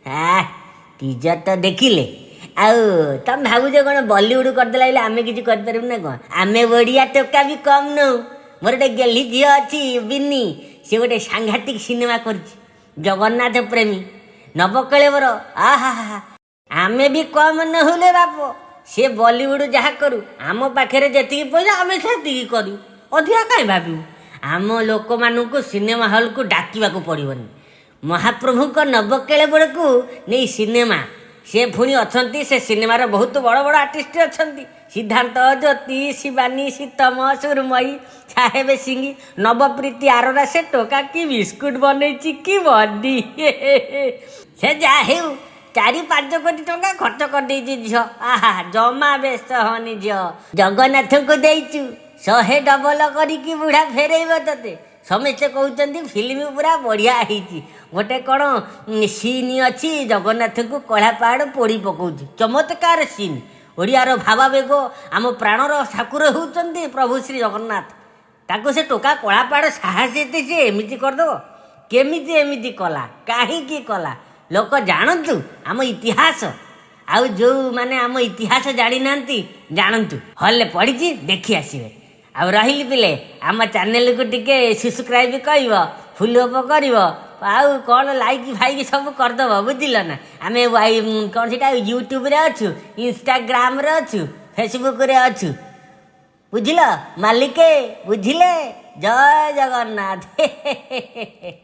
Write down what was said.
हाँ टीजर तो देखिले आउ तुम भावुच कौन बॉलीवुड करदेला आम कि कर ना कौन आम ओडिया टोका भी कम नौ मोर गोटे गेली झी अच्छी बिनी सी गोटे सांघातिक सिनेमा कर जगन्नाथ प्रेमी नवकलेवर आहा हा आमे भी कम नहुले बाप सी बॉलीवुड जहाँ करू आम पाखे जी पैसा आम से करू अधिका कहीं भाव आम लोक मानू सिनेमा हल को डाकवा पड़ोनी महाप्रभु को नवकेले बड़ को नहीं सिनेमा से पुणी अच्छा से सिनेमार बहुत बड़ बड़ आर्टिस्ट अच्छा सिद्धांत ज्योति शिवानी सीतम सुरमयी साहेब सिंह नवप्रीति आरोरा से टोका की बिस्कुट बन कि बडी से जाहे 4-5 कोटी टंका खर्च कर झील आहा जमा व्यस्त हनी झी जगन्नाथ को देचु 100 डबल करी बुढ़ा फेरब ते समस्ते कहते फिल्म पूरा बढ़िया होती गोटे कौन सीन अच्छी जगन्नाथ को कला पहाड़ पोड़ी पकाऊ चमत्कार सीन ओडियार भावावेग आम प्राणर ठाकुर होती प्रभु श्री जगन्नाथ ताको से टोका कला पहाड़ साहस एते से एमती करदेव केमिति एमती कला कहीं कला लोक जानतु आम इतिहास आउ जो माने आम इतिहास जानी ना जानतु हल पड़ी देखी आसवे आ रही पिले आम चैनल को टिके सब्सक्राइब कर फॉलो कर आउ कौन लाइक फाइक सब करदेव बुझल ना आम कौन सीटा यूट्यूब रे अच्छु इंस्टाग्राम रे अच्छु फेसबुक रे अच्छु बुझल मालिके बुझिले जय जगन्नाथ